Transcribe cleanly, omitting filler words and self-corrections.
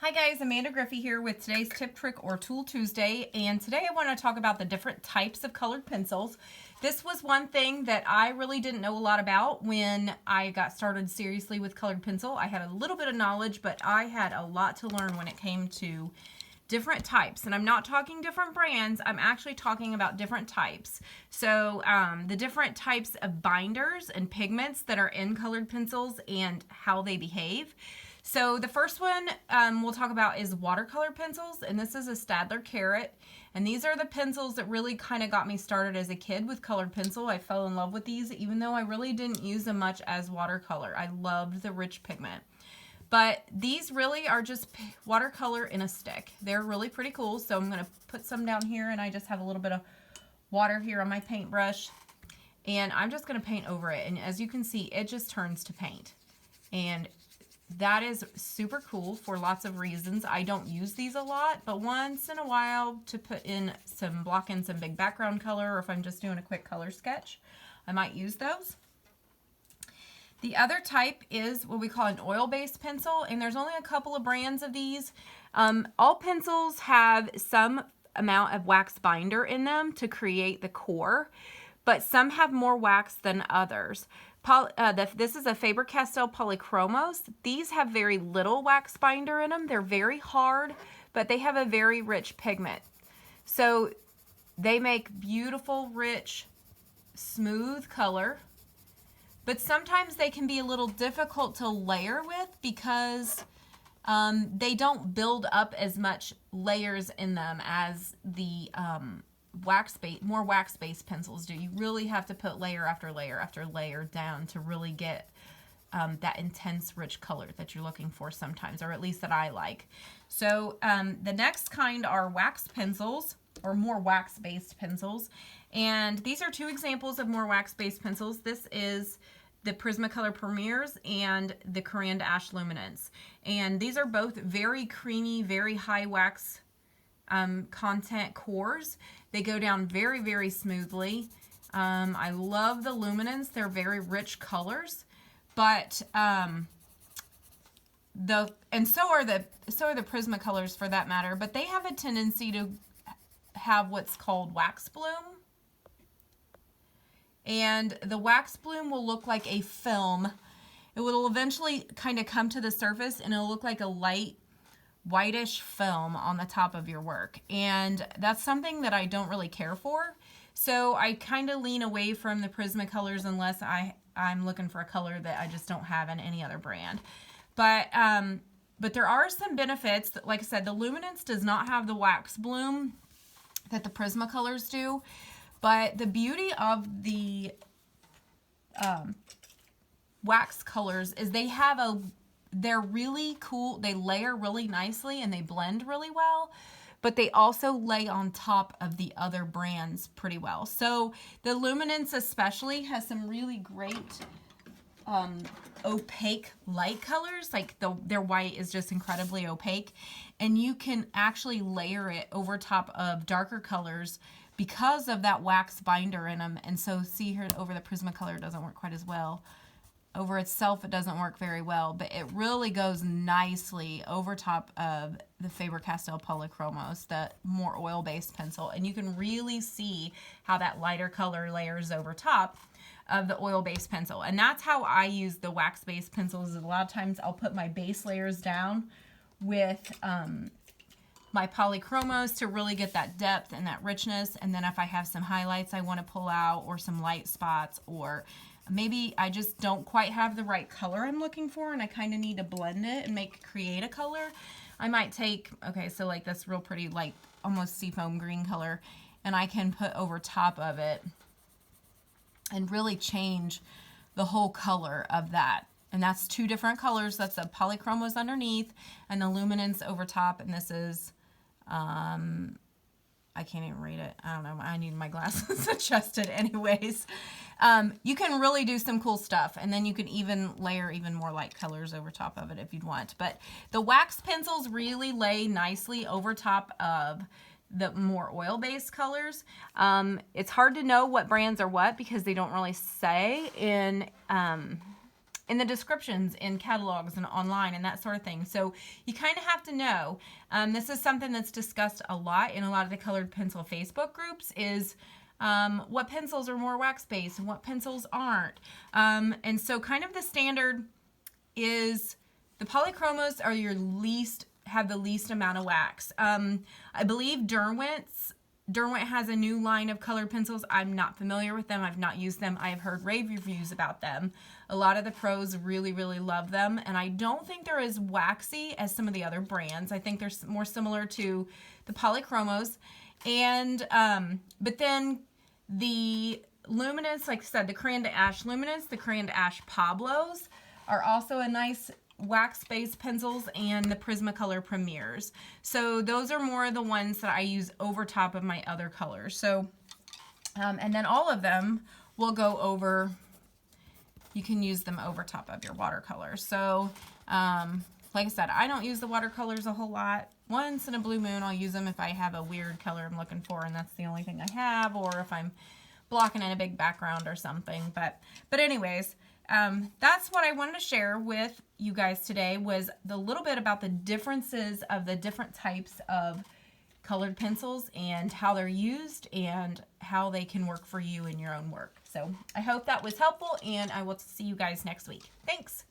Hi guys, Amanda Griffey here with today's Tip, Trick, or Tool Tuesday, and today I want to talk about the different types of colored pencils. This was one thing that I really didn't know a lot about when I got started seriously with colored pencil. I had a little bit of knowledge, but I had a lot to learn when it came to different types, and I'm not talking different brands, I'm actually talking about different types. So the different types of binders and pigments that are in colored pencils and how they behave. So the first one we'll talk about is watercolor pencils, and this is a Staedtler Carrot, and these are the pencils that really kind of got me started as a kid with colored pencil. I fell in love with these even though I really didn't use them much as watercolor. I loved the rich pigment. But these really are just watercolor in a stick. They're really pretty cool, so I'm going to put some down here, and I just have a little bit of water here on my paintbrush, and I'm just going to paint over it. And as you can see, it just turns to paint. And that is super cool for lots of reasons. I don't use these a lot, but once in a while to put in block in some big background color, or if I'm just doing a quick color sketch, I might use those. The other type is what we call an oil-based pencil, and there's only a couple of brands of these. All pencils have some amount of wax binder in them to create the core, but some have more wax than others. This is a Faber-Castell Polychromos. These have very little wax binder in them. They're very hard, but they have a very rich pigment. So they make beautiful, rich, smooth color. But sometimes they can be a little difficult to layer with because they don't build up as much layers in them as the more wax-based pencils do. You really have to put layer after layer after layer down to really get that intense, rich color that you're looking for sometimes, or at least that I like. So the next kind are wax pencils, or more wax-based pencils. And these are two examples of more wax-based pencils. This is the Prismacolor Premiers and the Coran d'Ache Luminance. And these are both very creamy, very high wax content cores. They go down very, very smoothly. I love the Luminance. They're very rich colors. But so are the Prismacolors for that matter, but they have a tendency to have what's called wax bloom. And the wax bloom will look like a film. It will eventually kind of come to the surface, and it'll look like a light whitish film on the top of your work. And that's something that I don't really care for. So I kind of lean away from the Prismacolors unless I'm looking for a color that I just don't have in any other brand. But there are some benefits. That, like I said, the Luminance does not have the wax bloom that the Prismacolors do. But the beauty of the wax colors is they're really cool. They layer really nicely and they blend really well, but they also lay on top of the other brands pretty well. So the Luminance especially has some really great opaque light colors. Like their white is just incredibly opaque, and you can actually layer it over top of darker colors because of that wax binder in them. And so see here over the Prismacolor, it doesn't work quite as well. Over itself, it doesn't work very well, but it really goes nicely over top of the Faber-Castell Polychromos, the more oil-based pencil. And you can really see how that lighter color layers over top of the oil-based pencil. And that's how I use the wax-based pencils. A lot of times I'll put my base layers down with my Polychromos to really get that depth and that richness. And then if I have some highlights I want to pull out, or some light spots, or maybe I just don't quite have the right color I'm looking for and I kind of need to blend it and create a color, I might take, okay, so like this real pretty, like almost seafoam green color, and I can put over top of it and really change the whole color of that. And that's two different colors. That's the Polychromos underneath and the Luminance over top. And this is, I can't even read it. I don't know. I need my glasses adjusted anyways. You can really do some cool stuff. And then you can even layer even more light colors over top of it if you'd want. But the wax pencils really lay nicely over top of the more oil-based colors. It's hard to know what brands are what because they don't really say in in the descriptions in catalogs and online and that sort of thing. So you kind of have to know. This is something that's discussed a lot in a lot of the colored pencil Facebook groups is what pencils are more wax-based and what pencils aren't. And so kind of the standard is the polychromos are have the least amount of wax. I believe Derwent has a new line of colored pencils. I'm not familiar with them. I've not used them. I've heard rave reviews about them. A lot of the pros really, really love them. And I don't think they're as waxy as some of the other brands. I think they're more similar to the polychromos. And, but then the luminous, like I said, the crayon to ash luminous, the crayon to ash Pablos are also a nice wax-based pencils, and the Prismacolor Premiers. So those are more the ones that I use over top of my other colors. So, and then all of them will go over, you can use them over top of your watercolors. So, like I said, I don't use the watercolors a whole lot. Once in a blue moon, I'll use them if I have a weird color I'm looking for, and that's the only thing I have, or if I'm blocking in a big background or something. But anyways, that's what I wanted to share with you guys today, was the little bit about the differences of the different types of colored pencils and how they're used and how they can work for you in your own work. So I hope that was helpful, and I will see you guys next week. Thanks.